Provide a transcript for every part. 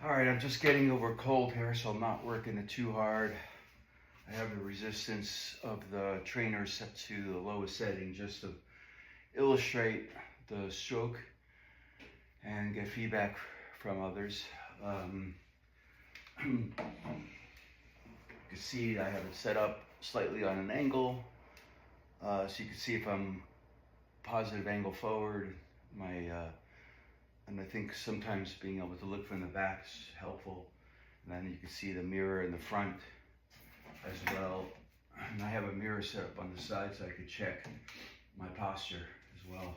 All right, I'm just getting over cold here, so I'm not working it too hard. I have the resistance of the trainer set to the lowest setting just to illustrate the stroke and get feedback from others. You can see I have it set up slightly on an angle, so you can see if I'm positive angle forward. And I think sometimes being able to look from the back is helpful. And then you can see the mirror in the front as well. And I have a mirror set up on the side so I could check my posture as well.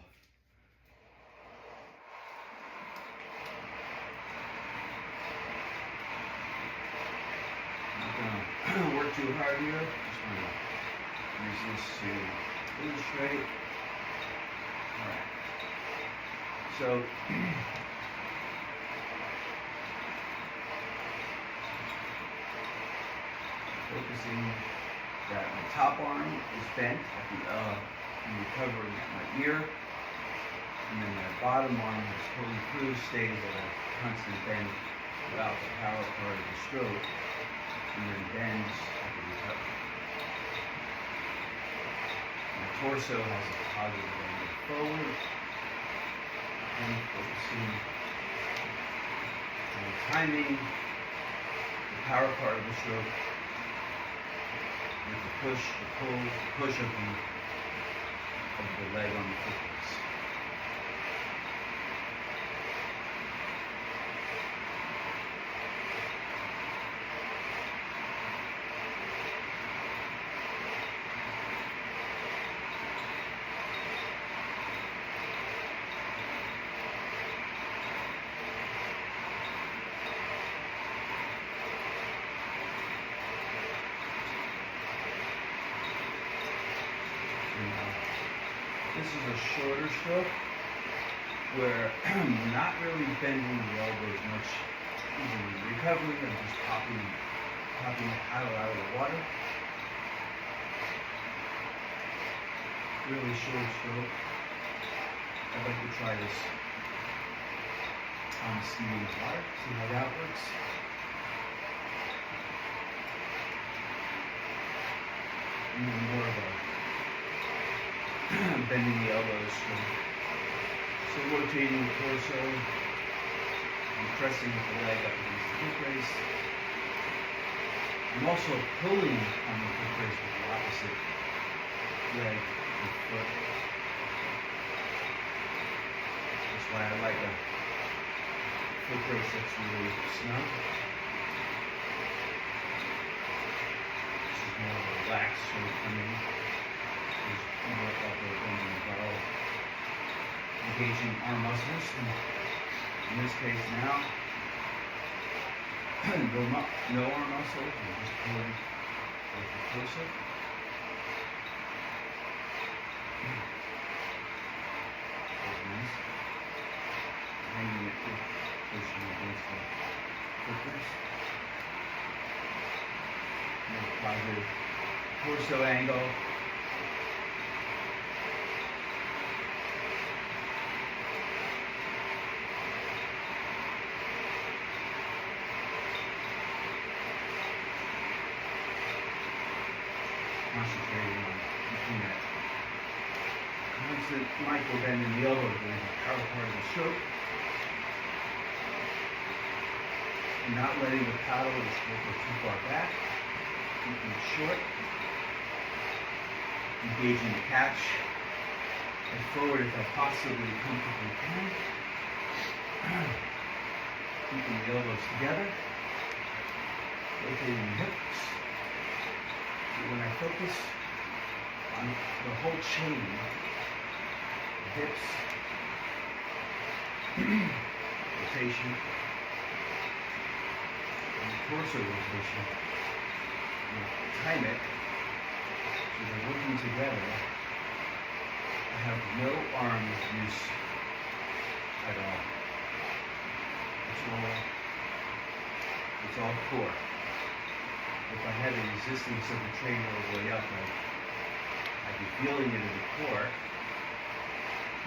I'm not gonna work too hard here. Just wanna use this to illustrate. All right. So, focusing that my top arm is bent in recovering at my ear, and then my bottom arm is pulling through, stays at a constant bend throughout the power part of the stroke, and then bends at the recovery. My torso has a positive angle forward. And focusing on timing the power part of the stroke with the push, the pull, the push of the leg on the foot brace. This is a shorter stroke where I'm not really bending the elbows much. Even in recovery, I'm just popping the paddle out of the water. Really short stroke. I'd like to try this on steaming water, see how that works. And then more of a bending the elbows, so rotating the torso and pressing with the leg up against the foot brace. I'm also pulling on the foot brace with the opposite leg and foot. That's why I like a foot brace that's really snug. This is more of a relaxed sort of coming. More upper bending the barrel, engaging arm muscles. And in this case now, no arm muscles, we're just pulling with the torso. That's nice. Hanging it, pushing against the foot brace. More positive torso angle. Concentrating on keeping that constant micro bend in the elbow during the power part of the stroke. And not letting the paddle or the stroke go too far back. Keeping it short. Engaging the catch as forward as I possibly comfortably can. Keeping the elbows together. Rotating the hips. When I focus on the whole chain, the hips, rotation, and the torso rotation, and time it, so they're working together, I have no arm use at all. It's all core. If I had the resistance of the trainer all the way up, I'd be feeling it in the core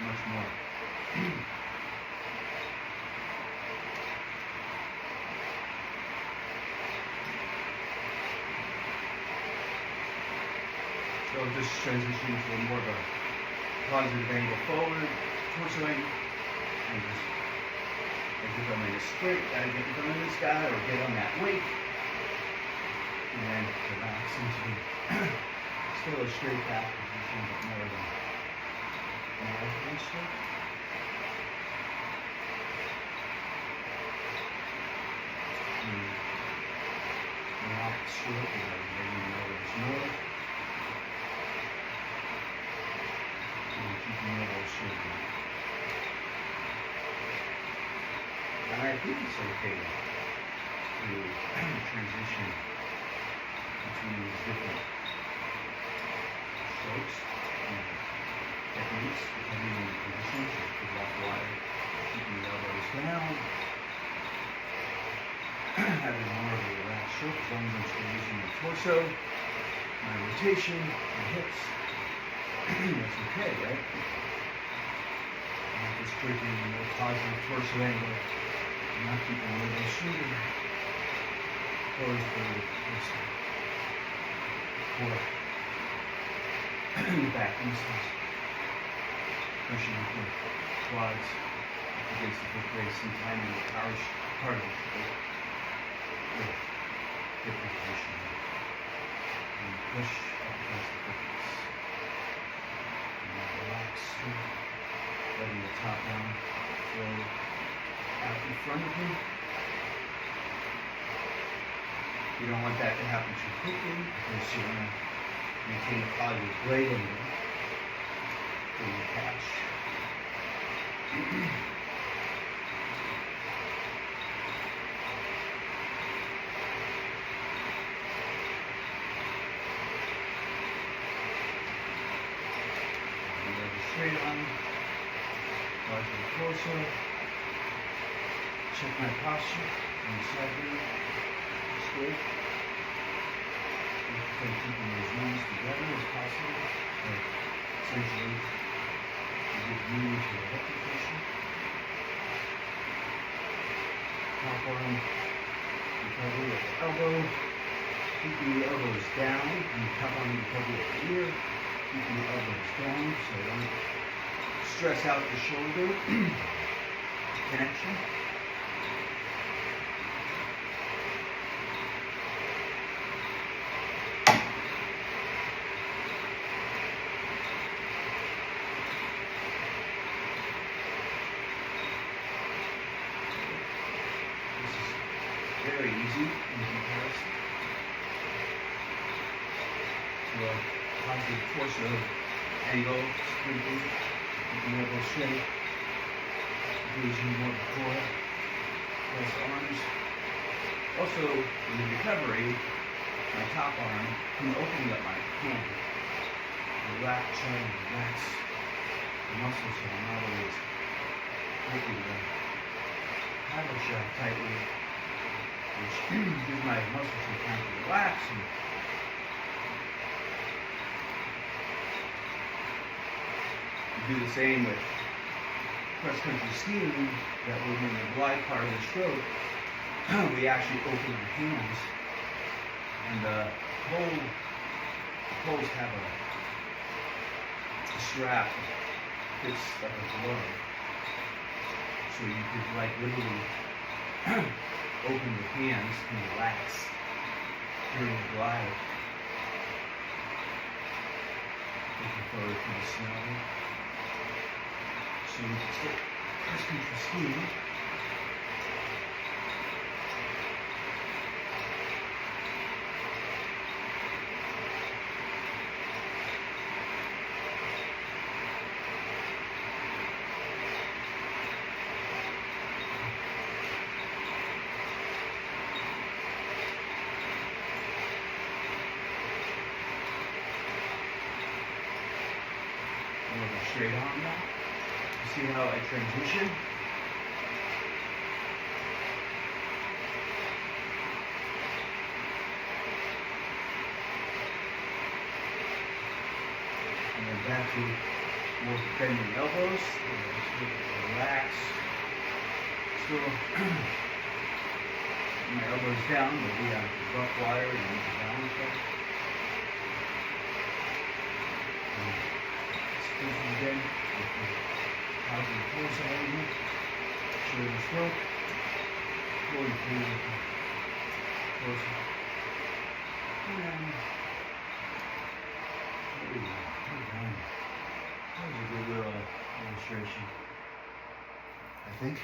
much more. So just transitioning to more of a positive angle forward, torso angle, and just like if I'm in a sprint, gotta get in front of this guy or get on that weight, and then relax into still a straight back position, but more of a marathon stroke. Relax stroke, and then letting you know there's more. And keeping your elbows straight. And I think it's okay to transition between these different strokes and techniques depending on the conditions. If you walk wide, keeping the elbows down, having more of a relaxed stroke as long as I'm still using my torso, my rotation, my hips. That's okay, right? I'm just creating a more positive torso angle. I'm not keeping a little straighter. Close the core. Back muscles. Pushing the quads up against the foot brace and timing the power part of the shoulder with hip rotation. And push up against the foot brace. Relax, letting the top down flow out in front of you. You don't want that to happen too quickly because you want to maintain a positive blade angle for your catch. Straight on, large the torso, check my posture on the side here, straight, keeping those knees together as possible, like essentially you get knee to a hip position, top arm recovery at the elbow, keeping the elbows down, and top arm recovery at the ear. Keeping the elbows down so I don't stress out the shoulder connection. This is very easy in comparison to a positive torso angle, sprinting, keeping the elbow straight, engaging more core, plus arms. Also, in the recovery, my top arm, I'm opening up my hand. Trying to relax the muscles so I'm not always gripping the paddle shaft tightly, which gives my muscles some time to relax. And do the same with cross-country skiing, that when we're in the glide part of the stroke, we actually open our hands, and the poles have a strap that fits like a glove, so you could like literally open your hands and relax during the glide. Looking forward to the snow. So we can take cross-country skiing. Straight on now. See how I transition? And then back to more bending elbows. Relax. Still my elbows down, but we have rough wire and balance that. again with the positive force alignment. Shoulder stroke. Going through with the force. And there we go. We're done. That was a good little illustration, I think.